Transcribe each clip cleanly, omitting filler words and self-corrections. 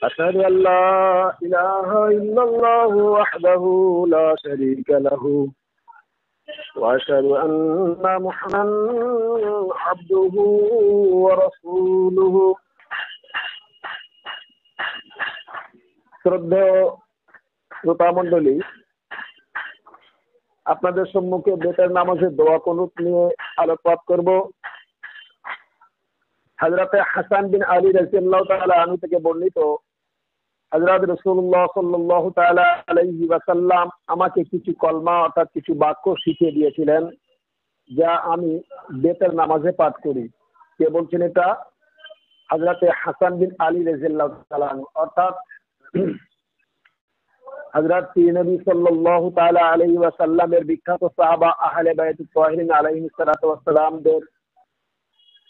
أشهد أن لا إله إلا الله وحده لا شريك له وأشهد أن محمدا عبده ورسوله শ্রদ্ধেয় শ্রোতা মণ্ডলী, আপনাদের সম্মুখে বেতের নামাজের দোয়া কুনুত নিয়ে আলোকপাত করব। হযরতে হাসান বিন আলী রাদিয়াল্লাহু তাআলা আনহু থেকে বর্ণিত, হযরত রাসূলুল্লাহ সাল্লাল্লাহু তাআলা আলাইহি ওয়াসাল্লাম আমাকে কিছু কলমা অর্থাৎ কিছু বাক্য শিখিয়ে দিয়েছিলেন, যা আমি বেতের নামাজে পাঠ করি। কে বলছেন এটা? হযরতে হাসান বিন আলী রাদিয়াল্লাহু তাআলা আনহু, অর্থাৎ হযরত নবী সাল্লাল্লাহু তাআলা আলাইহি ওয়াসাল্লামের বিখ্যাত সাহাবা আহলে বাইতুত তাহিরিন আলাইহিস সালাতু ওয়াস সালামদের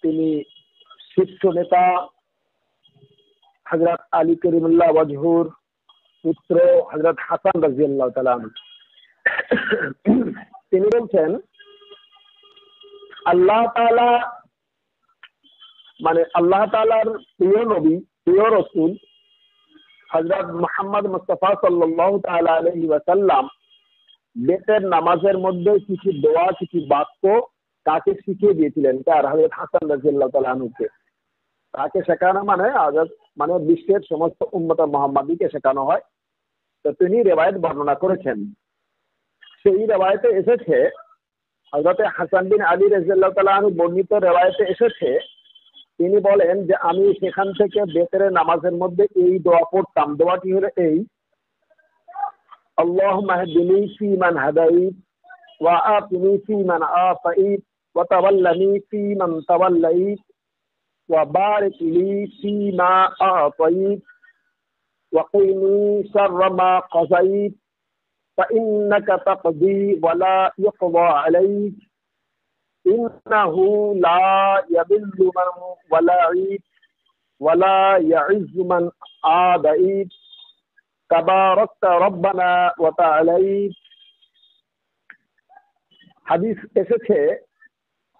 তিনি শীর্ষ নেতা হযরত আলী করিমুল্লাহ ওয়াজহুর পুত্র হযরত হাসান রাদিয়াল্লাহু তাআলা আনহু। তিনি বলছেন, আল্লাহ তাআলা মানে আল্লাহ তাআলার প্রিয় নবী, প্রিয় রাসূল হযরত মুহাম্মদ মুস্তাফা সাল্লাল্লাহু তাআলা আলাইহি ওয়াসাল্লাম বেতের নামাজের মধ্যে কিছু দোয়া, কিছু বাক্য তাকে শিখিয়ে দিয়েছিলেন। তার হযরত হাসান রাদিয়াল্লাহু তাআলা আনহুকে তাকে শেখানো মানে বিশ্বের সমস্ত উম্মত মুহাম্মাদীকে শেখানো হয়। তো তিনি রিওয়ায়াত বর্ণনা করেছেন। সেই রিওয়ায়াতে এসেছে, হযরত হাসান বিন আলী রাদিয়াল্লাহু তাআলা আনহু বর্ণিত রিওয়ায়াতে এসেছে, তিনি বলেন যে আমি সেখান থেকে বেতের নামাজের মধ্যে এই দোয়া পড়তাম। দোয়াটি হলো এই: আল্লাহুম্মা হদিনি ফীমান হাদাইত ওয়া আফিনি ফীমান আফাইত ওয়া তাওয়াল্লানি ফীমান তাওয়াল্লাইত ওয়া বারিক লি ফীমা আতাইত ওয়া কিনি শাররা মা কাযাইত ফাইন্নাকা তাকদি ওয়া লা ইউকদা আলাইক ইন্নাহু লা ইয়াযিল্লু মান ওয়ালাইত ওয়া লা ইয়াইজ্জু মান আদাইত তাবারাকতা রব্বানা ওয়া তাআলাইত। হাদিস এসেছে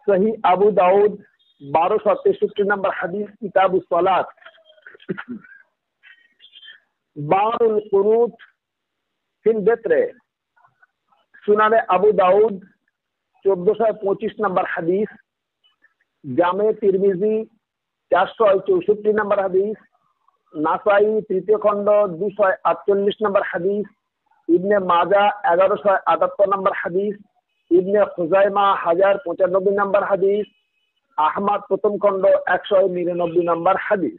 সহিহ আবু দাউদ 1263 নম্বর হাদিস, কিতাবুস সালাত, বাবুল কুনুত ফিল বেতরে। সুনানে আবু দাউদ 1425 নম্বর হাদিস, জামে তিরমিজি 464 নম্বর হাদিস, নাসাই তৃতীয় খণ্ড 248 নম্বর হাদিস, ইবনে মাজা 1178 নম্বর হাদিস, ইবনে খুজাইমা 1095 নম্বর হাদিস, আহমদ প্রথম খণ্ড 199 নম্বর হাদিস।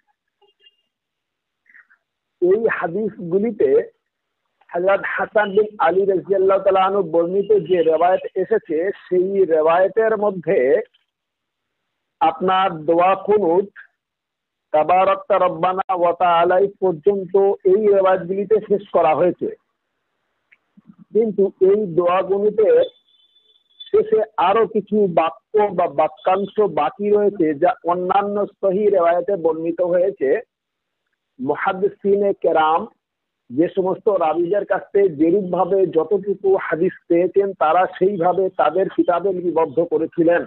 এই হাদিসগুলিতে হযরত হাসান বিন আলী রাদিয়াল্লাহু তাআলা আনহু বর্ণিত যে রিওয়ায়াত এসেছে, সেই রিওয়ায়াতের মধ্যে আপনার দোয়া কুনুত তাবারাকতা রব্বানা ওয়া তাআলাইত পর্যন্ত এই রিওয়ায়াতগুলিতে শেষ করা হয়েছে। কিন্তু এই দোয়া কুনুতের শেষে আরো কিছু বাক্য বা বাক্যাংশ বাকি রয়েছে, যা অন্যান্য সহিহ রিওয়ায়াতে বর্ণিত হয়েছে। মুহাদ্দিসিনে কেরাম যে সমস্ত রাবীদের কাছ থেকে যেরূপ ভাবে যতটুকু হাদিস পেয়েছেন, তারা সেইভাবে তাদের কিতাবে লিপিবদ্ধ করেছিলেন।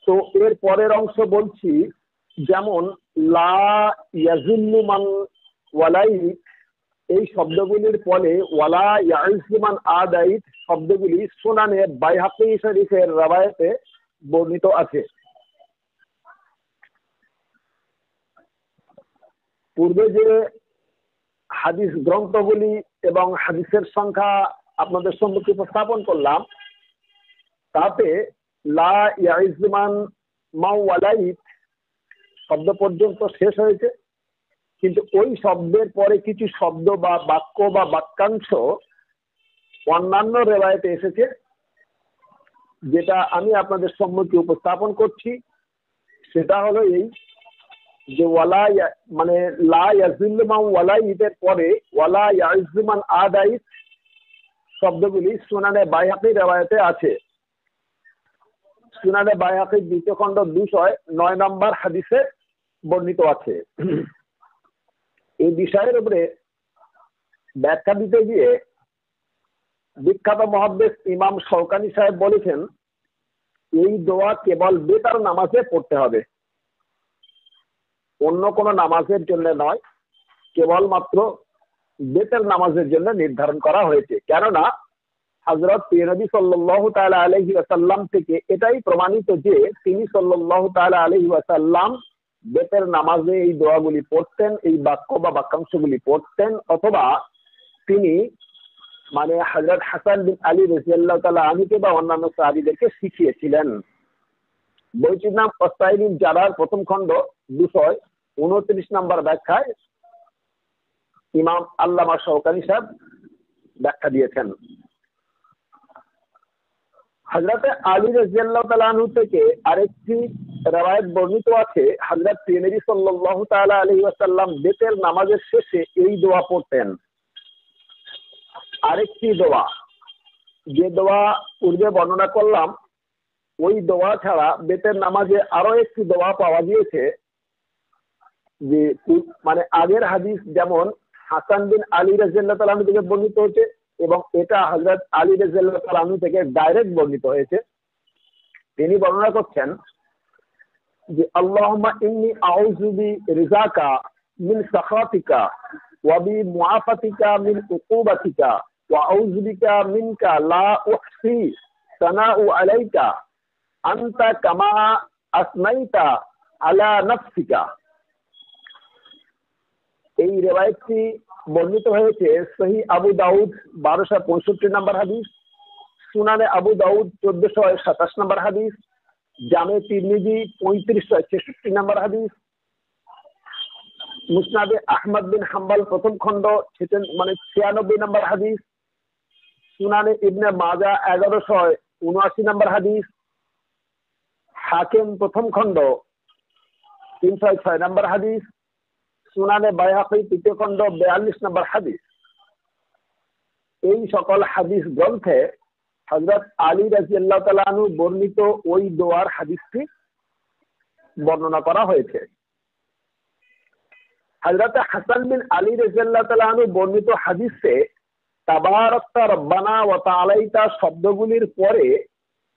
তো এর পরের অংশ বলছি, যেমন লা ইয়াযিল্লু মান ওয়ালাইত, এই শব্দগুলির পরে ওয়ালা ইয়াইজ্জু মান আদাইত শব্দগুলি সুনানে বাইহাকী শরীফের রিওয়ায়াতে বর্ণিত আছে। পূর্বে যে হাদিস গ্রন্থগুলি এবং হাদিসের সংখ্যা আপনাদের সম্মুখে উপস্থাপন করলাম, তাতে লা ইয়াইজ্জু মান ওয়ালাইত শব্দ পর্যন্ত শেষ হয়েছে। কিন্তু ওই শব্দের পরে কিছু শব্দ বা বাক্য বা বাক্যাংশ অন্যান্য রিওয়ায়াতে এসেছে, যেটা আমি আপনাদের সম্মুখে উপস্থাপন করছি। সেটা হলো এই যে ওয়ালা মানে লা ইয়াযিল্লু মান ওয়ালাইতের পরে ওয়ালা ইয়াইজ্জু মান আদাইত শব্দগুলি সুনানে বাইহাকী রিওয়ায়াতে আছে। সুনানে বাইহাকী দ্বিতীয় খণ্ড 209 নম্বর হাদিসে বর্ণিত আছে। এই বিষয়ের উপরে ব্যাখ্যা দিতে গিয়ে বিখ্যাত মুহাদ্দিস ইমাম শওকানি সাহেব বলেছেন, এই দোয়া কেবল বেতার নামাজে পড়তে হবে। অন্য কোনো নামাজের জন্য নয়, কেবলমাত্র বেতের নামাজের জন্য নির্ধারণ করা হয়েছে। কেননা হযরত নবী সাল্লাল্লাহু তাআলা আলাইহি ওয়াসাল্লাম থেকে এটাই প্রমাণিত যে তিনি সাল্লাল্লাহু তাআলা আলাইহি ওয়াসাল্লাম বেতের নামাজে এই দোয়াগুলি পড়তেন, এই বাক্য বা বাক্যাংশগুলি পড়তেন, অথবা তিনি মানে হযরত হাসান বিন আলী রাদিয়াল্লাহু তাআলা আনহুকে বা অন্যান্য সাহাবীদেরকে শিখিয়েছিলেন। বইটির নাম ওয়াসাইলুল জারার, প্রথম খণ্ড 229 নম্বর ব্যাখ্যায় ইমাম আল্লামা শওকানী সাহেব ব্যাখ্যা দিয়েছেন। হযরত আলী রাদিয়াল্লাহু তাআলা আনহু থেকে আরেকটি রওয়ায়াত বর্ণিত আছে, হযরত নবী সাল্লাল্লাহু তাআলা আলাইহি ওয়াসাল্লাম বেতের নামাজের শেষে এই দোয়া পড়তেন। আরেকটি দোয়া, যে দোয়া পূর্বে বর্ণনা করলাম, ওই দোয়া ছাড়া বেতের নামাজে আরো একটি দোয়া পাওয়া গিয়েছে, যে মানে আগের হাদিস যেমন হাসান বিন আলী রাদিয়াল্লাহু তাআলা আনহু থেকে বর্ণিত হয়েছে এবং এটা হযরত আলী রাদিয়াল্লাহু তাআলা আনহু থেকে ডাইরেক্ট বর্ণিত হয়েছে। তিনি বর্ণনা করছেন যে আল্লাহুম্মা ইন্নী আউযু বিরিযাকা মিন সাখাতিকা ওয়া বিমুআফাতিকা মিন উকুবাতিকা ওয়া আউযু বিকা মিনকা লা উহসি সানাউ আলাইকা আনতা কামা আসমাইতা আলা নাফসিকা। এই রিওয়ায়াতটি বর্ণিত হয়েছে সহিহ আবু দাউদ 1265 নম্বর হাদিস, সুনানে আবু দাউদ 1427 নম্বর হাদিস, জামে তিরমিজি 3566 নম্বর হাদিস, মুসনাদে আহমদ বিন হাম্বল প্রথম খণ্ড 96 নম্বর হাদিস, সুনানে ইবনে মাজা 1179 নম্বর হাদিস, হাকিম প্রথম খণ্ড 306 নম্বর হাদিস, সুনানে বাইহাকি তৃতীয় খণ্ড 42 নম্বর হাদিস। এই সকল হাদিস গ্রন্থে হযরত আলী রাদিয়াল্লাহু তাআলা আনহু বর্ণিত ওই দোয়ার হাদিসটি বর্ণনা করা হয়েছে। হযরত হাসান বিন আলী রাদিয়াল্লাহু তাআলা আনহু বর্ণিত হাদিসে তাবারাকতা রব্বানা ওয়া তাআলাইতা শব্দগুলির পরে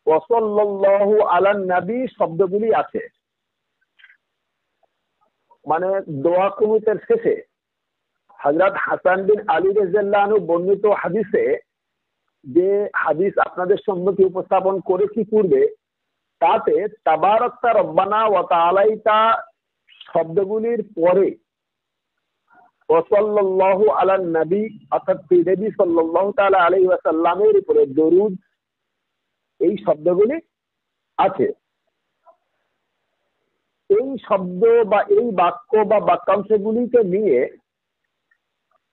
ওয়া সাল্লাল্লাহু আলান নবী শব্দগুলি আছে। মানে দোয়া কুনুতের শেষে হযরত হাসান বিন আলী রাদিয়াল্লাহু আনহু বর্ণিত হাদিসে, যে হাদিস আপনাদের সম্মুখে উপস্থাপন করেছি পূর্বে, তাতে তাবারাকতা রব্বানা ওয়া তাআলাইতা শব্দগুলির পরে ওয়া সাল্লাল্লাহু আলান নবী অর্থাৎ নবী সাল্লাল্লাহু তাআলা আলাইহি ওয়াসাল্লামের উপরে দরুদ, এই শব্দগুলি আছে। এই শব্দ বা এই বাক্য বা বাক্যাংশগুলিকে নিয়ে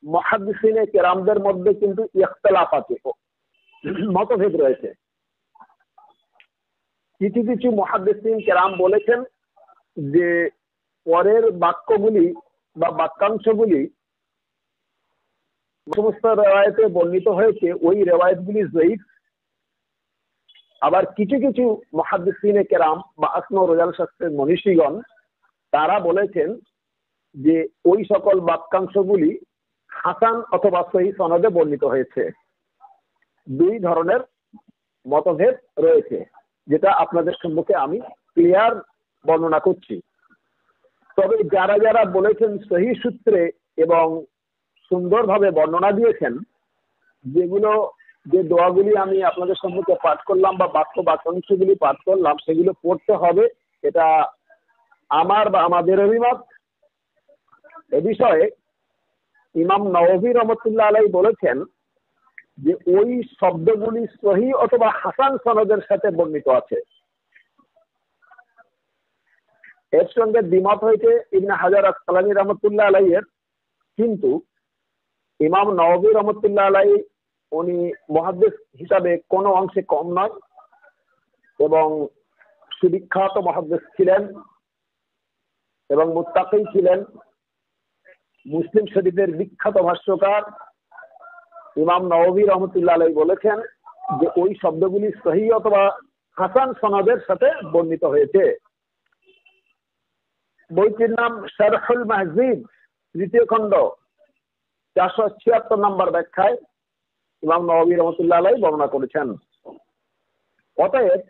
মুহাদ্দিসিনে কেরামদের মধ্যে কিন্তু ইখতিলাফ আছে, মতভেদ রয়েছে। কিছু কিছু মুহাদ্দিসিন কেরাম বলেছেন যে পরের বাক্যগুলি বা বাক্যাংশগুলি সমস্ত রেওয়ায়েতে বর্ণিত হয়েছে, ওই রেওয়ায়েতগুলি যঈফ। আবার কিছু কিছু মুহাদ্দিসিনে কেরাম বা আসমা ও রিজাল শাস্ত্রের মনীষীগণ তারা বলেছেন যে ওই সকল বাক্যাংশগুলি হাসান অথবা সহিহ সনদে বর্ণিত হয়েছে। দুই ধরনের মতভেদ রয়েছে, যেটা আপনাদের সম্মুখে আমি ক্লিয়ার বর্ণনা করছি। তবে যারা যারা বলেছেন সহিহ সূত্রে এবং সুন্দরভাবে বর্ণনা দিয়েছেন, যেগুলো যে দোয়াগুলি আমি আপনাদের সম্মুখে পাঠ করলাম বা বাক্য বাক্যাংশগুলি পাঠ করলাম, সেগুলো পড়তে হবে, এটা আমার বা আমাদের অভিমত। এ বিষয়ে ইমাম নওয়াবী রহমতুল্লাহ আলাইহি বলেছেন যে ওই শব্দগুলি সহিহ অথবা হাসান সনদের সাথে বর্ণিত আছে। এর সঙ্গে দ্বিমত হয়েছে ইবনে হাজার আসকালানী রহমতুল্লাহ আলাইহির, কিন্তু ইমাম নওয়াবী রহমতুল্লাহ আলাইহি উনি মুহাদ্দিস হিসাবে কোনো অংশে কম নয় এবং সুবিখ্যাত মুহাদ্দিস ছিলেন এবং মুত্তাকি ছিলেন। মুসলিম শরীফের বিখ্যাত ভাষ্যকার ইমাম নওয়াবী রহমতুল্লাহ আলাইহি বলেছেন যে ওই শব্দগুলি সহিহ অথবা হাসান সনদের সাথে বর্ণিত হয়েছে। বইটির নাম শারহুল মাহজিব, তৃতীয় খণ্ড 476 নম্বর ব্যাখ্যায় ইমাম নওয়াবী রহমতুল্লাহ আলাইহি বর্ণনা করেছেন। অতএব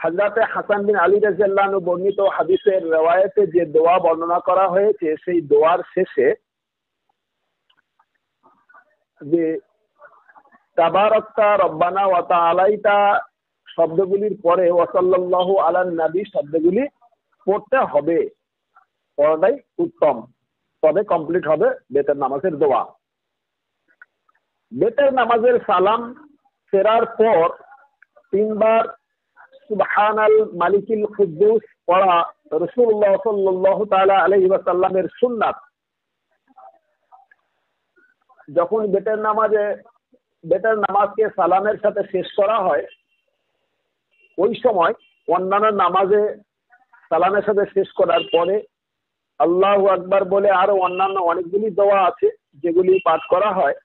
হযরতে হাসান বিন আলী রাদিয়াল্লাহু আনহু বর্ণিত হাদিসের রিওয়ায়াতে যে দোয়া বর্ণনা করা হয়েছে সেই দোয়ার শেষে যে তাবারাকতা রব্বানা ওয়া তাআলাইতা শব্দগুলির পরে ওয়া সাল্লাল্লাহু আলান নবী শব্দগুলি পড়তে হবে, পড়াটাই উত্তম, তবে কমপ্লিট হবে বেতের নামাজের দোয়া। বেতের নামাজের সালাম ফেরার পর 3 বার সুবহানাল মালিকিল কুদ্দুস পড়া রাসূলুল্লাহ সাল্লাল্লাহু তাআলা আলাইহি ওয়াসাল্লামের সুন্নাত। যখন বেতের নামাজকে সালামের সাথে শেষ করা হয় ওই সময় অন্যান্য নামাজে সালামের সাথে শেষ করার পরে আল্লাহু আকবার বলে আরো অন্যান্য অনেকগুলি দোয়া আছে যেগুলি পাঠ করা হয়,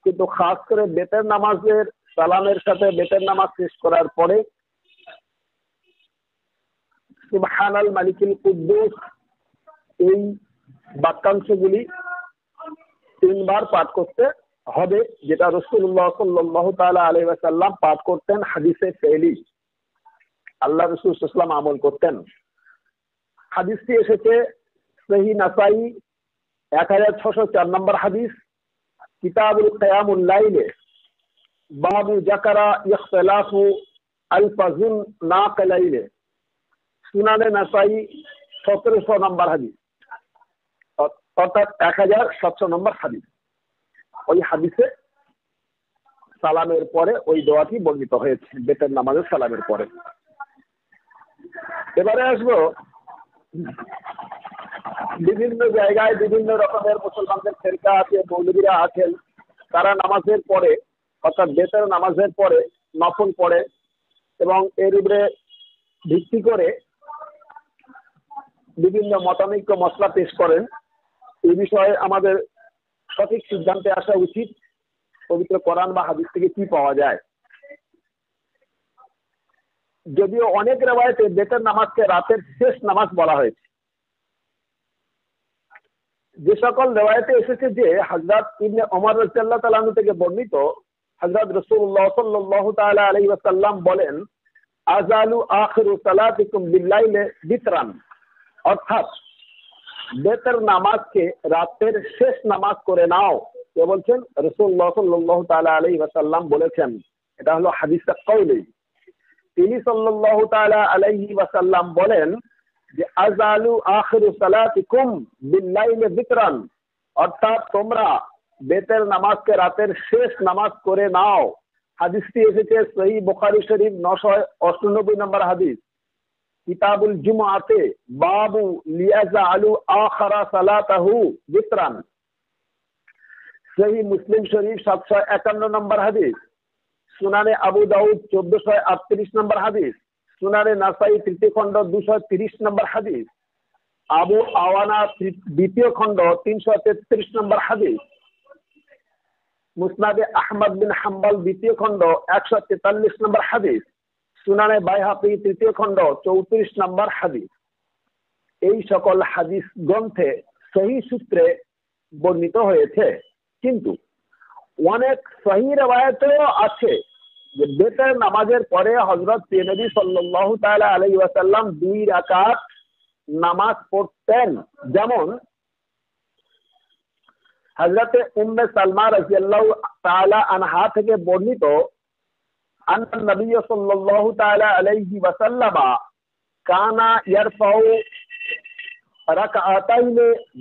কিন্তু খাস করে বেতের নামাজের সালামের সাথে বেতের নামাজ শেষ করার পরে সুবহানাল মালিকিল কুদ্দুস এই বাক্যাংশগুলি 3 বার পাঠ করতে হবে, যেটা রাসূলুল্লাহ সাল্লাল্লাহু তাআলা আলাইহি ওয়াসাল্লাম পাঠ করতেন, হাদিসে ফেলি আল্লাহ রাসূল সাল্লাল্লাহু আলাইহি ওয়াসাল্লাম আমল করতেন। হাদিসটি এসেছে সহিহ নাসাই 1604 নম্বর হাদিস, কিতাবুল কিয়ামুল লাইলে, বাবু যাকারা ইখতিলাফু আলফাজুন নাকলাইলে, সুনানে নাসাই 1700 নম্বর হাদিস, অর্থাৎ 1700 নম্বর হাদিস। ওই হাদিসে সালামের পরে ওই দোয়াটি বর্ণিত হয়েছে বেতের নামাজের সালামের পরে। এবারে আসবো বিভিন্ন জায়গায় বিভিন্ন রকমের মুসলমানদের ফেরকা আছে, মৌলবীরা আছেন, তারা নামাজের পরে অর্থাৎ বেতের নামাজের পরে নফল পড়ে এবং এর উপরে ভিত্তি করে বিভিন্ন মতানৈক্য মসলা পেশ করেন। এই বিষয়ে আমাদের সঠিক সিদ্ধান্তে আসা উচিত পবিত্র কোরআন বা হাদিস থেকে কি পাওয়া যায়। যদিও অনেক রিওয়ায়াতে বেতের নামাজকে রাতের শেষ নামাজ বলা হয়েছে। যে সকল রিওয়ায়াতে এসেছে যে হযরত ইবনে ওমর রাদিয়াল্লাহু তাআলা আনহু থেকে বর্ণিত, হযরত রাসূলুল্লাহ সাল্লাল্লাহু তাআলা আলাইহি ওয়াসাল্লাম বলেন, আজালু আখিরু সালাতিকুম বিল্লাইলি বিতরান, অর্থাৎ বেতের নামাজকে রাতের শেষ নামাজ করে নাও। কে বলছেন? রাসূলুল্লাহ সাল্লাল্লাহু তাআলা আলাইহি ওয়াসাল্লাম বলেছেন। এটা হলো হাদিসে কওলি। তিনি সাল্লাল্লাহু তাআলা আলাইহি ওয়াসাল্লাম বলেন যে আজালু আখিরু সালাতিকুম বিল্লাইলি বিতরান, অর্থাৎ তোমরা বেতের নামাজকে রাতের শেষ নামাজ করে নাও। হাদিসটি এসেছে সহিহ বুখারী শরীফ 998 নম্বর হাদিস, কিতাবুল জুমআতে, বাবু লিয়াজআলু আখিরা সালাতাহু বিতরান। সহিহ মুসলিম শরীফ 751 নম্বর হাদিস, সুনানে আবু দাউদ 1438 নম্বর হাদিস, সুনানে নাসাই তৃতীয় খণ্ড 230 নম্বর হাদিস, আবু আওয়ানা দ্বিতীয় খণ্ড 333 নম্বর হাদিস, মুসনাদে আহমদ বিন হাম্বল দ্বিতীয় খণ্ড 143 নম্বর হাদিস, সুনানে বাইহাকি তৃতীয় খণ্ড 34 নম্বর হাদিস। এই সকল হাদিস গ্রন্থে সহিহ সূত্রে বর্ণিত হয়েছে, কিন্তু অনেক সহিহ রিওয়ায়াতেও আছে যে বেতের নামাজের পরে হযরত নবী সাল্লাল্লাহু তাআলা আলাইহি ওয়াসাল্লাম 2 রাকাত নামাজ পড়তেন। যেমন হযরতে উম্মে সালমা রাদিয়াল্লাহু তাআলা আনহা থেকে বর্ণিত, আন্না নবী সাল্লাল্লাহু তাআলা আলাইহি ওয়াসাল্লাম কানা ইয়ারফাউ রাকাতাইন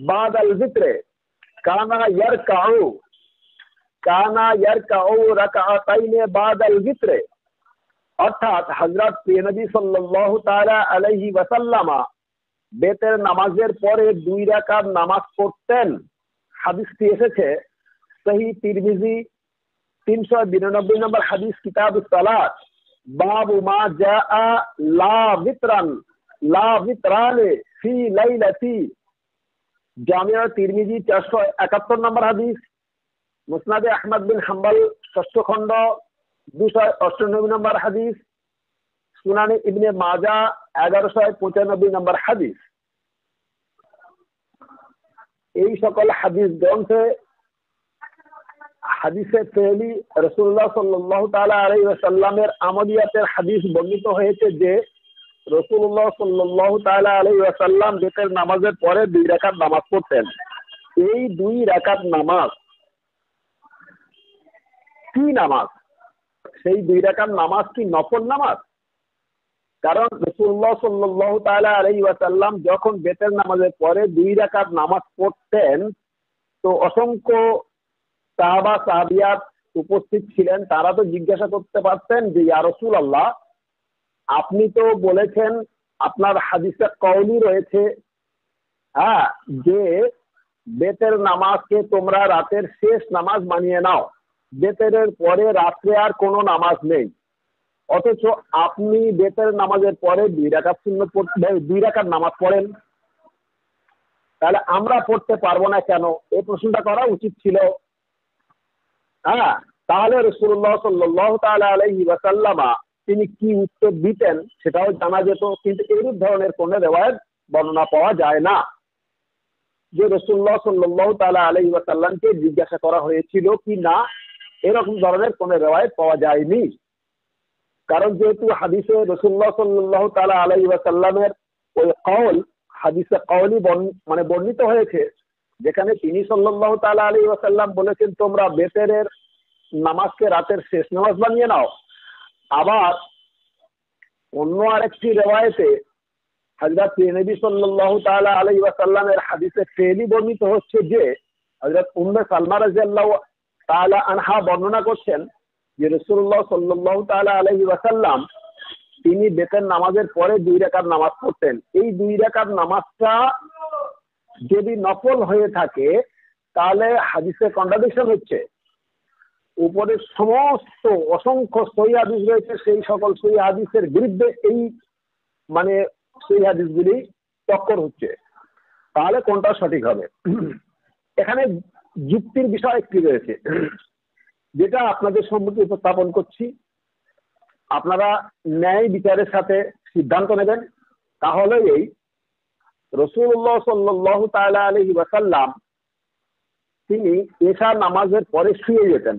বাদাল যিকরে, কানা ইয়ারকাউ রাকাতাইন বাদাল যিকরে, অর্থাৎ হযরত নবী সাল্লাল্লাহু তাআলা আলাইহি ওয়াসাল্লাম বেতের নামাজের পরে 2 রাকাত নামাজ পড়তেন। হাদিসটি এসেছে সহিহ তিরমিজি 392 নম্বর হাদিস, কিতাবুস সালাত, বাবু মা জাআ লা বিতরানে ফি লাইলাতি, জামিয়া তিরমিজি 471 নম্বর হাদিস, মুসনাদে আহমদ বিন হাম্বল 6ষ্ঠ খণ্ড 298 নম্বর হাদিস, সুনানে ইবনে মাজা 1195 নম্বর হাদিস। এই সকল হাদিস গ্রন্থে হাদিসে ফেলি রাসূলুল্লাহ সাল্লাল্লাহু তাআলা আলাইহি ওয়াসাল্লামের আমলিয়াতের হাদিস বর্ণিত হয়েছে যে রাসূলুল্লাহ সাল্লাল্লাহু তাআলা আলাইহি ওয়াসাল্লাম বেতের নামাজের পরে 2 রাকাত নামাজ পড়তেন। এই 2 রাকাত নামাজ কি নামাজ? সেই 2 রাকাত নামাজ কি নফল নামাজ? কারণ রাসূলুল্লাহ সাল্লাল্লাহু তাআলা আলাইহি ওয়াসাল্লাম যখন বেতের নামাজের পরে 2 রাকাত নামাজ পড়তেন তো অসংখ্য সাহাবা সাহাবিয়াত উপস্থিত ছিলেন, তারা তো জিজ্ঞাসা করতে পারতেন যে ইয়া রাসূলুল্লাহ, আপনি তো বলেছেন আপনার হাদিসে কওলি রয়েছে হ্যাঁ যে বেতের নামাজকে তোমরা রাতের শেষ নামাজ বানিয়ে নাও, বেতের পরে রাত্রে আর কোনো নামাজ নেই, অথচ আপনি বেতের নামাজের পরে 2 রাকাত সুন্নত পড়তে 2 রাকাত নামাজ পড়েন, তাহলে আমরা পড়তে পারবো না কেন? এই প্রশ্নটা করা উচিত ছিল। হ্যাঁ, তাহলে রাসূলুল্লাহ সাল্লাল্লাহু তাআলা আলাইহি ওয়াসাল্লাম তিনি কি উত্তর দিতেন সেটাও জানা যেত, কিন্তু এইরূপ ধরনের কোনো রিওয়ায়াত বর্ণনা পাওয়া যায় না যে রাসূলুল্লাহ সাল্লাল্লাহু তাআলা আলাইহি ওয়াসাল্লামকে জিজ্ঞাসা করা হয়েছিল কি না, এরকম ধরনের কোনো রিওয়ায়াত পাওয়া যায়নি। কারণ যেহেতু হাদিসে রাসূলুল্লাহ সাল্লাল্লাহু তাআলা আলাইহি ওয়াসাল্লামের ওই কওল হাদিসে কওলি মানে বর্ণিত হয়েছে, যেখানে তিনি সাল্লাল্লাহু তাআলা আলাইহি ওয়াসাল্লাম বলেছেন তোমরা বেতের নামাজকে রাতের শেষ নামাজ বানিয়ে নাও। আবার অন্য আরেকটি রিওয়ায়াতে হযরত নবী সাল্লাল্লাহু তাআলা আলাইহি ওয়াসাল্লামের হাদিসে ফেলি বর্ণিত হচ্ছে যে হযরত উম্মে সালমা রাদিয়াল্লাহু তাআলা আনহা বর্ণনা করছেন যে রাসূলুল্লাহ সাল্লাল্লাহু তাআলা আলাইহি ওয়াসাল্লাম তিনি বেতের নামাজের পরে 2 রাকাত নামাজ পড়তেন। এই 2 রাকাত নামাজটা যদি নফল হয়ে থাকে তাহলে হাদিসে কন্ট্রাডিকশন হচ্ছে। উপরে সমস্ত অসংখ্য সহিহ হাদিস রয়েছে, সেই সকল সহিহ হাদিসের বিরুদ্ধে এই মানে সহিহ হাদিসগুলি টক্কর হচ্ছে, তাহলে কোনটা সঠিক হবে? এখানে যুক্তির বিষয় একটি রয়েছে যেটা আপনাদের সম্মুখে উপস্থাপন করছি, আপনারা ন্যায় বিচারের সাথে সিদ্ধান্ত নেবেন। তাহলে এই রাসূলুল্লাহ সাল্লাল্লাহু তাআলা আলাইহি ওয়াসাল্লাম তিনি এশা নামাজের পরে শুয়ে যেতেন,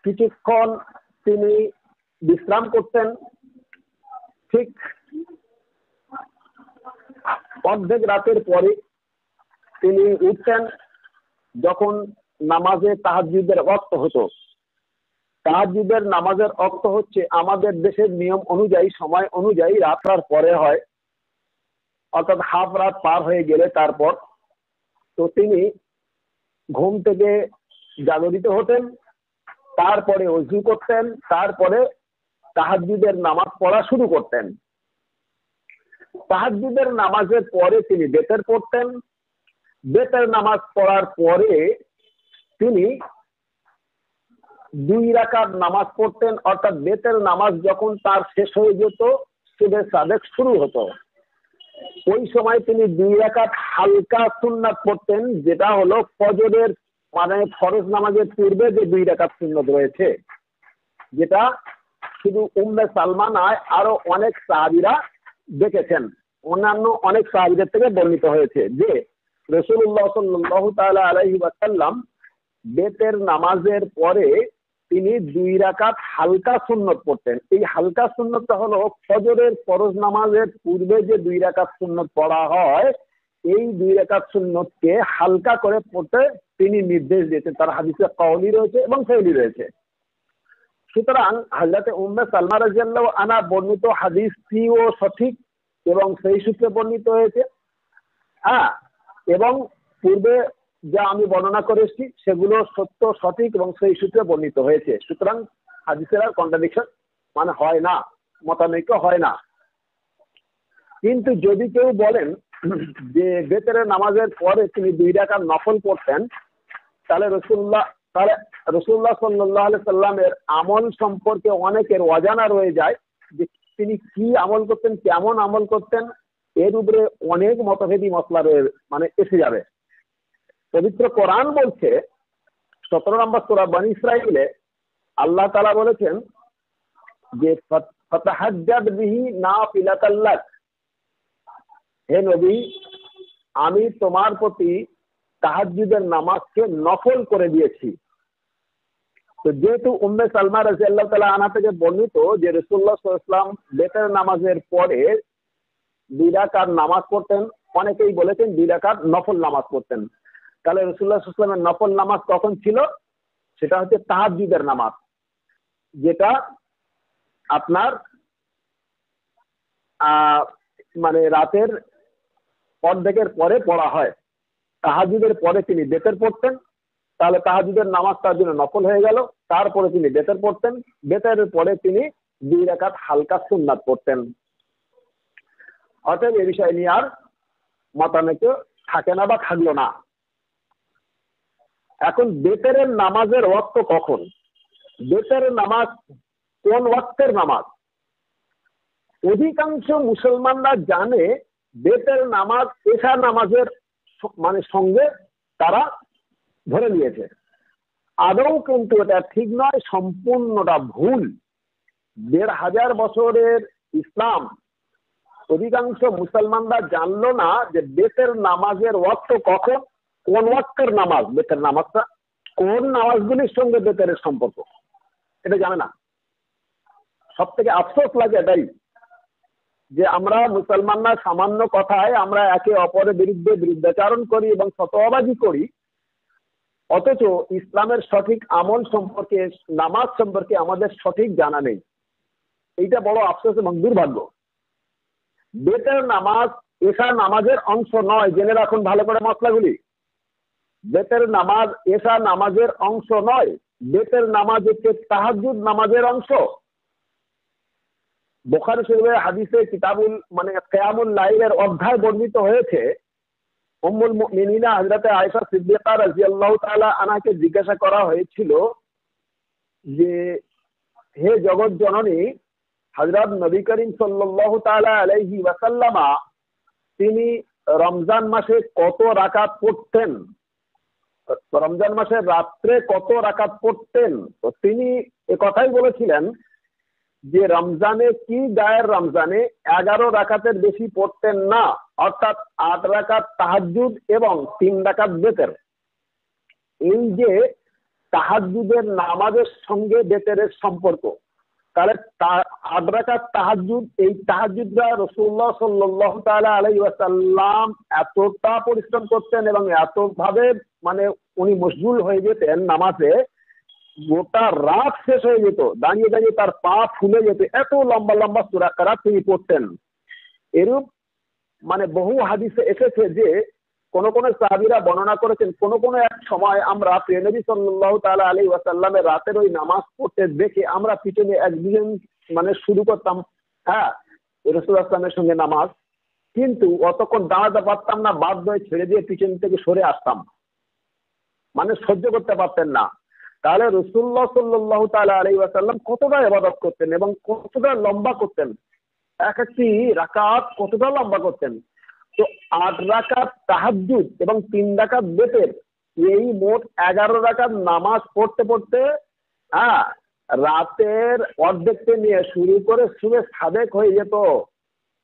কিছুক্ষণ তিনি বিশ্রাম করতেন, ঠিক অর্ধেক রাতের পরে তিনি উঠতেন, যখন নামাজে তাহাজ্জুদের ওয়াক্ত হতো। তাহাজ্জুদের নামাজের ওয়াক্ত হচ্ছে আমাদের দেশের নিয়ম অনুযায়ী সময় অনুযায়ী রাতটার পরে হয়, অর্থাৎ হাফ রাত পার হয়ে গেলে তারপর। তো তিনি ঘুম থেকে জাগরিত হতেন, তারপরে ওযু করতেন, তারপরে তাহাজ্জুদের নামাজ পড়া শুরু করতেন। তাহাজ্জুদের নামাজের পরে তিনি বেতের পড়তেন, বেতের নামাজ পড়ার পরে তিনি 2 রাকাত নামাজ পড়তেন, অর্থাৎ বেতের নামাজ যখন তার শেষ হয়ে যেত সুবহে সাদেক শুরু হতো, ওই সময় তিনি 2 রাকাত হালকা সুন্নাত পড়তেন, যেটা হলো ফজরের মানে ফরজ নামাজের পূর্বে যে 2 রাকাত সুন্নাত রয়েছে, যেটা শুধু উম্মে সালমা নয় আরো অনেক সাহাবীরা দেখেছেন, অন্যান্য অনেক সাহাবীদের থেকে বর্ণিত হয়েছে যে রাসূলুল্লাহ সাল্লাল্লাহু তাআলা আলাইহি ওয়াসাল্লাম বেতের নামাজের পরে তিনি 2 রাকাত হালকা সুন্নত পড়তেন। এই হালকা সুন্নতটা হলো ফজরের ফরজ নামাজের পূর্বে যে 2 রাকাত সুন্নত পড়া হয়, এই 2 রাকাত সুন্নতকে হালকা করে পড়তে তিনি নির্দেশ দিয়েছেন। তার হাদিসে কওলি রয়েছে এবং ফেলি রয়েছে। সুতরাং হযরত উম্মে সালমা রাদিয়াল্লাহু আনহা বর্ণিত হাদিসটিও সঠিক এবং সেই সূত্রে বর্ণিত হয়েছে। হ্যাঁ, এবং পূর্বে যা আমি বর্ণনা করেছি সেগুলো সত্য, সঠিক এবং সেই সূত্রে বর্ণিত হয়েছে। সুতরাং হাদিসের আর কন্ট্রাডিকশন মানে হয় না, মতানৈক্য হয় না। কিন্তু যদি কেউ বলেন যে বেতের নামাজের পরে তিনি 2 রাকাত নফল পড়তেন, তাহলে রাসূলুল্লাহ সাল্লাল্লাহু আলাইহি সাল্লামের আমল সম্পর্কে অনেকের অজানা রয়ে যায় যে তিনি কি আমল করতেন, কেমন আমল করতেন, এর উপরে অনেক মতভেদী মসলা মানে এসে যাবে। পবিত্র কোরআন বলছে 17 নম্বর সূরা বনী ইসরাঈলে আল্লাহ তাআলা বলেছেন যে ফাতাহাজ্জাদ বিহি নাফিলাতাল লাক, হে নবী আমি তোমার প্রতি তাহাজ্জুদের নামাজকে নফল করে দিয়েছি। তো যেহেতু উম্মে সালমা রাদিয়াল্লাহু তাআলা আনহা থেকে বর্ণিত যে রাসূলুল্লাহ সাল্লাল্লাহু আলাইহি ওয়াসাল্লাম বেতের নামাজের পরে 2 রাকাত নামাজ পড়তেন, অনেকেই বলেছেন 2 রাকাত নফল নামাজ পড়তেন। তাহলে রাসূলুল্লাহ সাল্লাল্লাহু আলাইহি ওয়াসাল্লামের নফল নামাজ কখন ছিল? সেটা হচ্ছে তাহাজ্জুদের নামাজ, যেটা আপনার মানে রাতের অর্ধেকের পরে পড়া হয়। তাহাজ্জুদের পরে তিনি বেতের পড়তেন, তাহলে তাহাজ্জুদের নামাজ তার জন্য নফল হয়ে গেল। তারপরে তিনি বেতের পড়তেন, বেতের পরে তিনি 2 রাকাত হালকা সুন্নাত পড়তেন। অতএব এই বিষয় নিয়ে আর মতানৈক্য থাকে না বা থাকলো না। এখন বেতের নামাজের ওয়াক্ত কখন? বেতের নামাজ কোন ওয়াক্তের নামাজ? অধিকাংশ মুসলমানরা জানে বেতের নামাজ এশা নামাজের মানে সঙ্গে তারা ধরে নিয়েছে। আদৌ কিন্তু এটা ঠিক নয়, সম্পূর্ণটা ভুল। 1500 বছরের ইসলাম অধিকাংশ মুসলমানরা জানলো না যে বেতের নামাজের ওয়াক্ত কখন, কোন ওয়াক্তের নামাজ বেতের নামাজটা, কোন নামাজগুলির সঙ্গে বেতের সম্পর্ক, এটা জানে না। সব থেকে আফসোস লাগে এটাই যে আমরা মুসলমানরা সামান্য কথায় আমরা একে অপরের বিরুদ্ধে বিরুদ্ধাচারণ করি এবং ফতোয়াবাজি করি, অথচ ইসলামের সঠিক আমল সম্পর্কে, নামাজ সম্পর্কে আমাদের সঠিক জানা নেই। এইটা বড় আফসোস এবং দুর্ভাগ্য। বেতের নামাজ এশা নামাজের অংশ নয়, জেনে রাখুন ভালো করে মশলাগুলি। বেতের নামাজ এশা নামাজের অংশ নয়, বেতের নামাজ হচ্ছে তাহাজ্জুদ নামাজের অংশ। বুখারী শরীফের হাদিসে কিতাবুল মানে কিয়ামুল লাইলের অধ্যায় বর্ণিত হয়েছে। উম্মুল মুমিনিনা হযরতে আয়েশা সিদ্দিকা রাদিয়াল্লাহু তাআলা আনহাকে জিজ্ঞাসা করা হয়েছিল যে হে জগৎ জননী, হযরত নবী করিম সাল্লাল্লাহু তাআলা আলাইহি ওয়াসাল্লামা তিনি রমজান মাসে কত রাকাত পড়তেন, রমজান মাসের রাত্রে কত রাকাত পড়তেন? তো তিনি এ কথাই বলেছিলেন যে রমজানে কি গায়ের রমজানে 11 রাকাতের বেশি পড়তেন না, অর্থাৎ 8 রাকাত তাহাজ্জুদ এবং 3 রাকাত বেতের। এই যে তাহাজ্জুদের নামাজের সঙ্গে বেতের সম্পর্ক, তাহলে 8 রাকাত তাহাজ্জুদ, এই তাহাজ্জুদরা রাসূলুল্লাহ সাল্লাল্লাহু তাআলা আলাইহি ওয়াসাল্লাম এতটা পরিশ্রম করতেন এবং এতভাবে মানে উনি মশগুল হয়ে যেতেন নামাজে, গোটা রাত শেষ হয়ে যেত, দাঁড়িয়ে দাঁড়িয়ে তার পা ফুলে যেত, এত লম্বা লম্বা সূরা কেরাত তিনি পড়তেন। এরূপ মানে বহু হাদিসে এসেছে যে কোন কোন সাহাবীরা বর্ণনা করেছেন কোন কোন এক সময় আমরা প্রিয় নবী সাল্লাল্লাহু তাআলা আলাইহি ওয়াসাল্লামের রাতের ওই নামাজ পড়তে দেখে আমরা পিছনে একজন মানে শুরু করতাম হ্যাঁ রাসূলুল্লাহ সাল্লাল্লাহু সঙ্গে নামাজ, কিন্তু অতক্ষণ দাঁড়াতে পারতাম না, বাধ্য হয়ে ছেড়ে দিয়ে পিছন থেকে সরে আসতাম, মানে সহ্য করতে পারতেন না। তাহলে রাসূলুল্লাহ সাল্লাল্লাহু তাআলা আলাইহি ওয়াসাল্লাম কতটা ইবাদত করতেন এবং কতটা লম্বা করতেন, এক একটি রাকাত কতটা লম্বা করতেন। তো 8 রাকাত তাহাজ্জুদ এবং 3 রাকাত বেতের, এই মোট 11 রাকাত নামাজ পড়তে পড়তে রাতের অর্ধেককে নিয়ে শুরু করে সুবে সাদেক হয়ে যেত,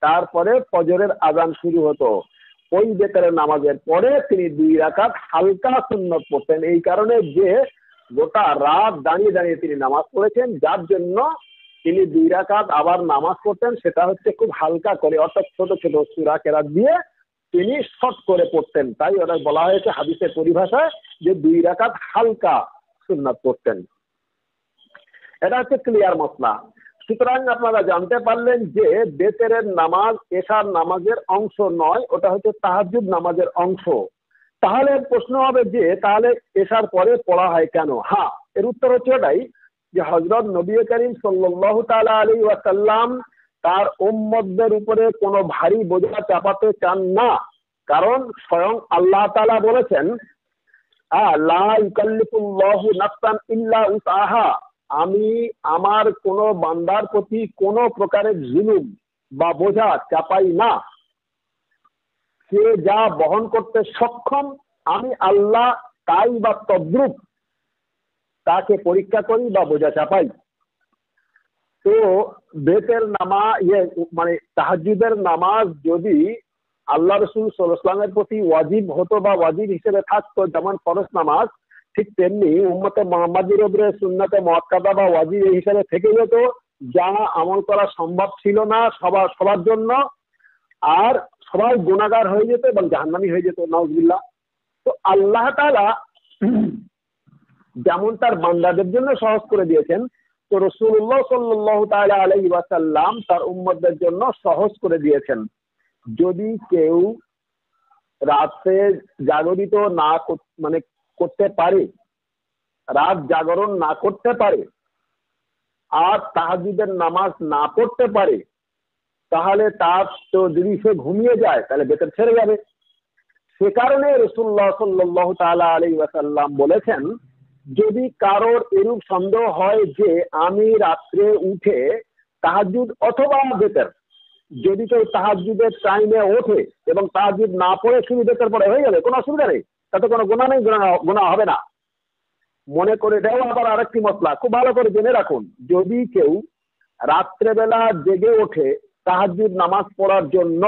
তারপরে ফজরের আজান শুরু হতো। ওই বেতের নামাজের পরে তিনি 2 রাকাত হালকা সুন্নত পড়তেন, এই কারণে যে গোটা রাত দাঁড়িয়ে দাঁড়িয়ে তিনি নামাজ পড়েছেন, যার জন্য তিনি 2 রাকাত আবার নামাজ পড়তেন, সেটা হচ্ছে খুব হালকা করে, অর্থাৎ ছোট ছোট সূরা কেরাত দিয়ে তিনি শর্ট করে পড়তেন। তাই ওটা বলা হয়েছে হাদিসের পরিভাষায় যে 2 রাকাত হালকা সুন্নাত পড়তেন। এটা হচ্ছে ক্লিয়ার মসলা। সুতরাং আপনারা জানতে পারলেন যে বেতের নামাজ এশার নামাজের অংশ নয়, ওটা হচ্ছে তাহাজ্জুদ নামাজের অংশ। তাহলে প্রশ্ন হবে যে তাহলে এশার পরে পড়া হয় কেন? হ্যাঁ, এর উত্তর হচ্ছে এটাই যে হযরত নবী করিম সাল্লাল্লাহু তাআলা আলাইহি ওয়াসাল্লাম তার উম্মতদের উপরে কোনো ভারী বোঝা চাপাতে চান না, কারণ স্বয়ং আল্লাহ তাআলা বলেছেন লা ইউকাল্লিফুল্লাহু নাফসান ইল্লা উসআহা, আমি আমার কোনো বান্দার প্রতি কোনো প্রকারের জুলুম বা বোঝা চাপাই না, সে যা বহন করতে সক্ষম আমি আল্লাহ তাই বা তদ্রূপ তাকে পরীক্ষা করি বা বোঝা চাপাই। তো বেতের নামাজ মানে তাহাজ্জুদের নামাজ যদি আল্লাহ রসুল সাল্লাল্লাহু আলাইহি ওয়াসাল্লামের প্রতি ওয়াজিব হতো বা ওয়াজিব হিসেবে থাকতো যেমন ফরজ নামাজ, ঠিক তেমনি উম্মতে মুহাম্মাদীর উপরে সুন্নতে মুআক্কাদা বা ওয়াজিব এই হিসেবে থেকে যেত, যা আমল করা সম্ভব ছিল না সবার জন্য, আর সবাই গুনাহগার হয়ে যেত এবং জাহান্নামী হয়ে যেত, নাউজুবিল্লাহ। তো আল্লাহ তাআলা যেমন তার বান্দাদের জন্য সহজ করে দিয়েছেন, তো রাসূলুল্লাহ সাল্লাল্লাহু তাআলা আলাইহি ওয়াসাল্লাম তার উম্মতদের জন্য সহজ করে দিয়েছেন। যদি কেউ রাতে জাগরিত না মানে করতে পারে, রাত জাগরণ না করতে পারে, আর তাহাজ্জুদের নামাজ না পড়তে পারে, তাহলে তার তো যদি সে ঘুমিয়ে যায় তাহলে বেতন ছেড়ে যাবে। সে কারণে রাসূলুল্লাহ সাল্লাল্লাহু তাআলা আলাইহি ওয়াসাল্লাম বলেছেন, যদি কারোর এরূপ সন্দেহ হয় যে আমি রাত্রে উঠে তাহাজ্জুদ অথবা বেতর, যদি কেউ তাহাজ্জুদের টাইমে ওঠে এবং তাহাজ্জুদ না পড়ে শুধু বেতর পড়ে, হয়ে যাবে, কোনো অসুবিধা নেই, তাতে কোনো গুনাহ নেই, গুনাহ হবে না। মনে করে এটাও আবার আরেকটি মসলা, খুব ভালো করে জেনে রাখুন, যদি কেউ রাত্রেবেলা জেগে ওঠে তাহাজ্জুদ নামাজ পড়ার জন্য,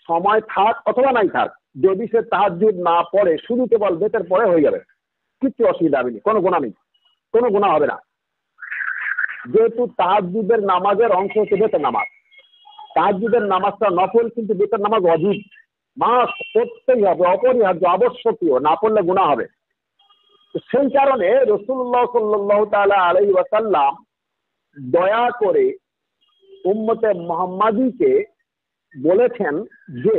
সময় থাক অথবা নাই থাক, যদি সে তাহাজ্জুদ না পড়ে শুধু কেবল বেতের পরে, হয়ে যাবে, কিচ্ছু অসুবিধা হবে না, কোনো গুনাহ নেই, কোনো গুনাহ হবে না। যেহেতু তাহাজ্জুদের নামাজের অংশ হচ্ছে বেতের নামাজ, তাহাজ্জুদের নামাজটা নফল, কিন্তু বেতের নামাজ ওয়াজিব, মাস পড়তেই হবে, অপরিহার্য, আবশ্যকীয়, না পড়লে গুনাহ হবে। সেই কারণে রাসূলুল্লাহ সাল্লাল্লাহু তাআলা আলাইহি ওয়াসাল্লাম দয়া করে উম্মতে মুহাম্মাদীকে বলেছেন যে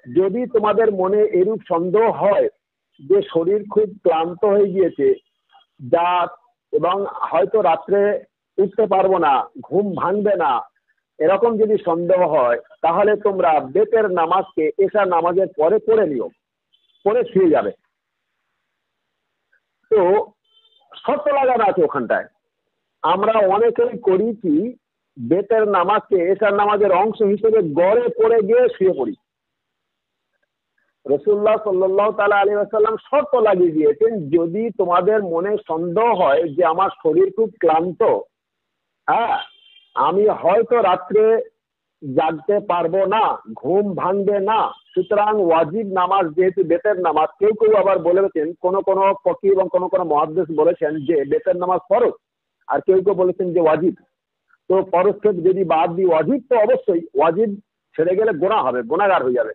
যদি তোমাদের মনে এরূপ সন্দেহ হয় যে শরীর খুব ক্লান্ত হয়ে গিয়েছে, যা এবং হয়তো রাত্রে উঠতে পারবো না, ঘুম ভাঙবে না, এরকম যদি সন্দেহ হয়, তাহলে তোমরা বেতের নামাজকে এশা নামাজের পরে পড়ে নিও, পরে শুয়ে যাবে। তো শর্ত লাগানো আছে ওখানটায়। আমরা অনেকেই করি কি, বেতের নামাজকে এশার নামাজের অংশ হিসেবে গড়ে পড়ে গিয়ে শুয়ে পড়ি। রাসূলুল্লাহ সাল্লাল্লাহু তাআলা আলাইহি ওয়াসাল্লাম শর্ত লাগিয়ে দিয়েছেন, যদি তোমাদের মনে সন্দেহ হয় যে আমার শরীর খুব ক্লান্ত, হ্যাঁ, আমি হয়তো রাত্রে জাগতে পারবো না, ঘুম ভাঙবে না, সুতরাং ওয়াজিব নামাজ যেহেতু বেতের নামাজ, কেউ কেউ আবার বলেছেন, কোন কোন ফকি এবং কোন কোন মুহাদ্দিস বলেছেন যে বেতের নামাজ ফরজ, আর কেউ কেউ বলেছেন যে ওয়াজিব। তো ফরজকে যদি বাদ দিই, ওয়াজিব তো অবশ্যই, ওয়াজিব ছেড়ে গেলে গুনাহ হবে, গুনাহগার হয়ে যাবে।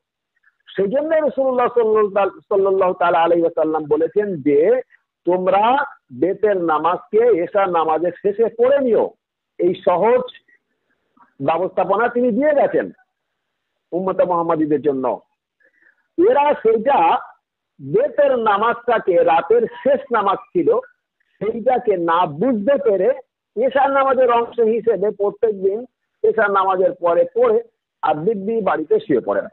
সেই জন্য রাসূলুল্লাহ সাল্লাল্লাহু তাআলা আলাইহি ওয়াসাল্লাম বলেছেন যে তোমরা বেতের নামাজকে এশা নামাজের শেষে পড়ে নিও। এই সহজ ব্যবস্থাপনা তিনি দিয়ে গেছেন উম্মতে মুহাম্মাদীদের জন্য। এরা সেইটা বেতের নামাজটাকে রাতের শেষ নামাজ ছিল, সেইটাকে না বুঝতে পেরে এশার নামাজের অংশ হিসেবে প্রত্যেকদিন এশার নামাজের পরে পড়ে আর দিব্যি বাড়িতে শুয়ে পড়ে।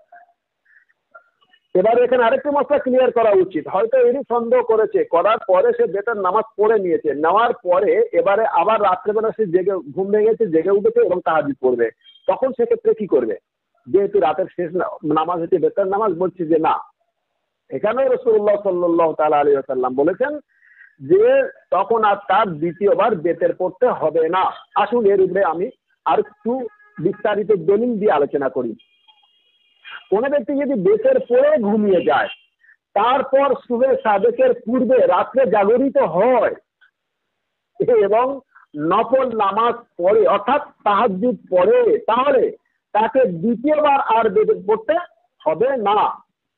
এবার এখানে আরেকটু মশলা ক্লিয়ার করা উচিত, হয়তো এরই সন্দেহ করেছে, করার পরে সে বেতের নামাজ পড়ে নিয়েছে, নেওয়ার পরে এবারে আবার রাত্রেবেলা সে জেগে ঘুম ভেঙেছে, জেগে উঠেছে এবং তাহাজ্জুদ পড়বে, তখন সেক্ষেত্রে কি করবে? যেহেতু রাতের শেষ নামাজ হচ্ছে বেতের নামাজ, বলছি যে না, এখানে রাসূলুল্লাহ সাল্লাল্লাহু তাআলা আলাইহি ওয়াসাল্লাম বলেছেন যে তখন আর তার দ্বিতীয়বার বেতের পড়তে হবে না। আসুন এর উপরে আমি আর একটু বিস্তারিত দলিল দিয়ে আলোচনা করি। কোন ব্যক্তি যদি বেতের পরে ঘুমিয়ে যায়, তারপর সুবে সাদেকের পূর্বে রাত্রে জাগরিত হয় এবং নফল নামাজ পড়ে, অর্থাৎ তাহাজ্জুদ পড়ে, তাহলে তাকে দ্বিতীয়বার আর বেতের পড়তে হবে না।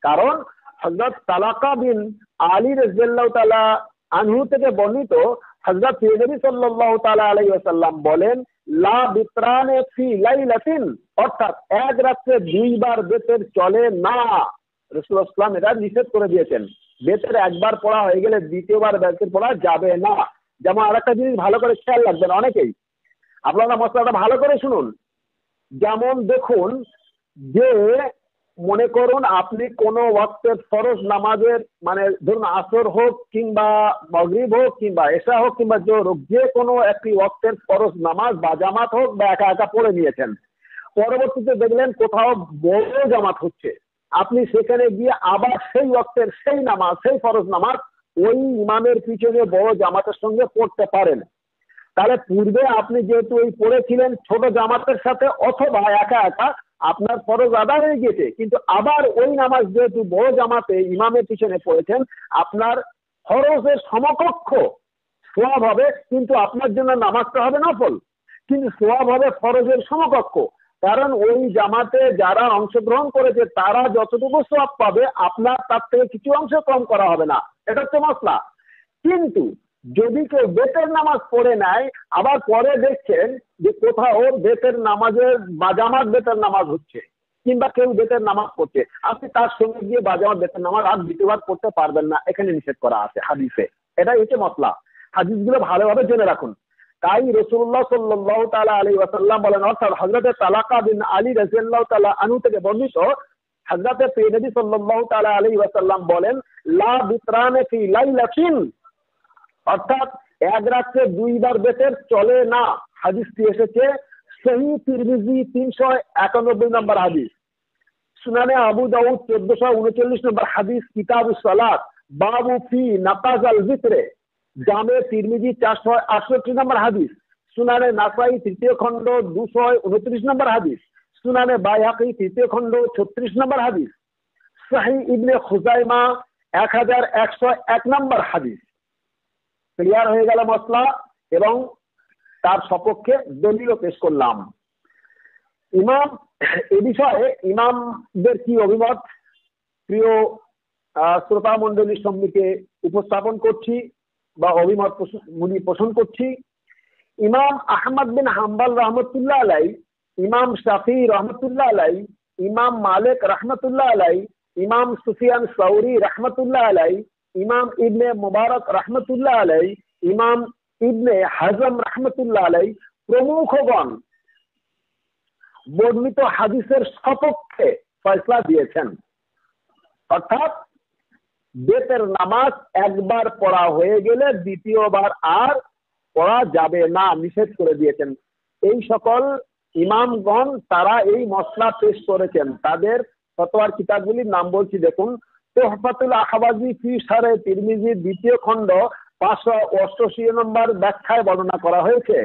কারণ হযরত তালাকা বিন আলী রাদিয়াল্লাহু তাআলা আনহু থেকে বর্ণিত, হযরত নবী সাল্লাল্লাহু তাআলা আলাইহি ওয়াসাল্লাম বলেন, লা বিতরানে ফি লাইলাতিন, অর্থাৎ এক রাত্রে দুইবার বেতের চলে না। রাসূলুল্লাহ সাল্লাল্লাহু আলাইহি ওয়াসাল্লাম এটা নিষেধ করে দিয়েছেন, বেতের একবার পড়া হয়ে গেলে দ্বিতীয়বার বেতের পড়া যাবে না। যেমন আরেকটা জিনিস ভালো করে খেয়াল রাখবেন, অনেকেই আপনারা মশলাটা ভালো করে শুনুন। যেমন দেখুন যে মনে করুন আপনি কোনো ওয়াক্তের ফরজ নামাজের, মানে ধরুন আসর হোক কিংবা মাগরিব হোক কিংবা এশা হোক কিংবা জোহর হোক, যে কোনো একটি ওয়াক্তের ফরজ নামাজ বা জামাত হোক বা একা একা পড়ে নিয়েছেন, পরবর্তীতে দেখলেন কোথাও বড় জামাত হচ্ছে, আপনি সেখানে গিয়ে আবার সেই ওয়াক্তের সেই নামাজ, সেই ফরজ নামাজ ওই ইমামের পিছনে বড় জামাতের সঙ্গে পড়তে পারেন। তাহলে পূর্বে আপনি যেহেতু ওই পড়েছিলেন ছোট জামাতের সাথে অথবা একা একা, আপনার ফরজ আদায় হয়ে গেছে, কিন্তু আবার ওই নামাজ যেহেতু বড় জামাতে ইমামের পিছনে পড়েছেন, আপনার ফরজের সমকক্ষ সোয়াব হবে, কিন্তু আপনার জন্য নামাজটা হবে নফল, কিন্তু সোয়াব হবে ফরজের সমকক্ষ। কারণ ওই জামাতে যারা অংশগ্রহণ করেছে তারা যতটুকু সোয়াব পাবে আপনার তার থেকে কিছু অংশ কম করা হবে না, এটা হচ্ছে মশলা। কিন্তু যদি কেউ বেতের নামাজ পড়ে নেয়, আবার পরে দেখছেন যে কোথাও বেতের নামাজের বাজামাত বেতের নামাজ হচ্ছে, কিংবা কেউ বেতের নামাজ পড়ছে, আপনি তার সঙ্গে গিয়ে বাজামাত বেতের নামাজ আর দ্বিতীয়বার পড়তে পারবেন না, এখানে নিষেধ করা আছে হাদিসে। এটাই হচ্ছে মশলা। হাদিসগুলো ভালোভাবে জেনে রাখুন। তাই রাসূলুল্লাহ সাল্লাল্লাহু তাআলা আলাইহি ওয়াসাল্লাম বলেন, অর্থাৎ হযরত তালাকা বিন আলী রাদিয়াল্লাহু তাআলা আনহু থেকে বর্ণিত, হযরত প্রিয় নবী সাল্লাল্লাহু তাআলা আলাইহি ওয়াসাল্লাম বলেন, লা বিতরানে ফি লাইলাতিন, অর্থাৎ এক রাতে দুইবার বেতের চলে না। হাদিসটি এসেছে সহিহ তিরমিজি 391 নম্বর হাদিস, সুনানে আবু দাউদ 1439 নম্বর হাদিস, কিতাবুস সালাত বাবু ফি নাকাজাল বিতরে, জামে তিরমিজি 468 নম্বর হাদিস, সুনানে নাসাই তৃতীয় খণ্ড 229 নম্বর হাদিস, সুনানে বাইহাকি তৃতীয় খণ্ড 36 নম্বর হাদিস, সহিহ ইবনে খুজাইমা 1101 নম্বর হাদিস। ক্লিয়ার হয়ে গেল মশলা, এবং তার সপক্ষে দলিলও পেশ করলাম। ইমাম এ বিষয়ে ইমামদের কি অভিমত প্রিয় শ্রোতা মন্ডলীর সম্মুখে উপস্থাপন করছি বা অভিমত পোষণ করছি। ইমাম আহমদ বিন হাম্বল রহমতুল্লাহ আলাই, ইমাম শাফি রহমতুল্লাহ আলাই, ইমাম মালিক রহমতুল্লাহ আলাই, ইমাম সুফিয়ান সৌরি রহমতুল্লাহ আলাই, ইমাম ইবনে মুবারক রহমতুল্লাহ আলাই, ইমাম ইবনে হাজম রহমতুল্লাহ আলাই প্রমুখগণ বর্ণিত হাদিসের সপক্ষে ফয়সলা দিয়েছেন। অর্থাৎ বেতের নামাজ একবার পড়া হয়ে গেলে দ্বিতীয়বার আর পড়া যাবে না, নিষেধ করে দিয়েছেন। এই সকল ইমামগণ তারা এই মসলা পেশ করেছেন। তাদের ফতোয়ার কিতাবগুলির নাম বলছি, দেখুন। তোহফাতুল আহওয়াজি ফি শারহ তিরমিজি দ্বিতীয় খণ্ড 588 নম্বর ব্যাখ্যায় বর্ণনা করা হয়েছে।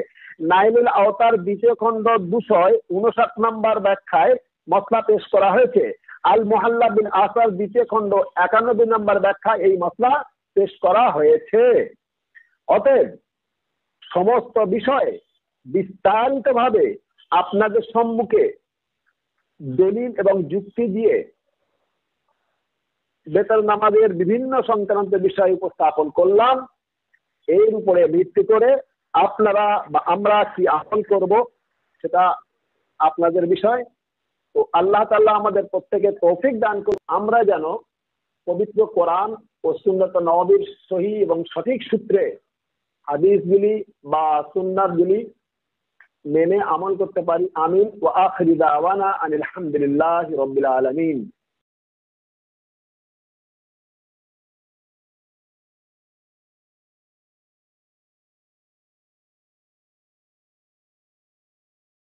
নাইলুল আওতার দ্বিতীয় খণ্ড 259 নম্বর ব্যাখ্যায় মসলা পেশ করা হয়েছে। আল মুহাল্লা বিন আসার দ্বিতীয় খণ্ড 91 নম্বর ব্যাখ্যা এই মসলা পেশ করা হয়েছে। অতএব সমস্ত বিষয়ে বিস্তারিতভাবে আপনাদের সম্মুখে দলিল এবং যুক্তি দিয়ে বেতন নামাজের বিভিন্ন সংক্রান্ত বিষয় উপস্থাপন করলাম। এর উপরে ভিত্তি করে আপনারা বা আমরা কি আমল করব সেটা আপনাদের বিষয়। তো আল্লাহ তাআলা আমাদের প্রত্যেকে তৌফিক দান করুন, আমরা যেন পবিত্র কোরআন ও সুন্নাত নববীর সহি এবং সঠিক সূত্রে হাদিসগুলি বা সুন্নাতগুলি মেনে আমল করতে পারি। আমিন। ওয়া আখিরু দাওয়ানা আনিল হামদুলিল্লাহি রাব্বিল আলামিন।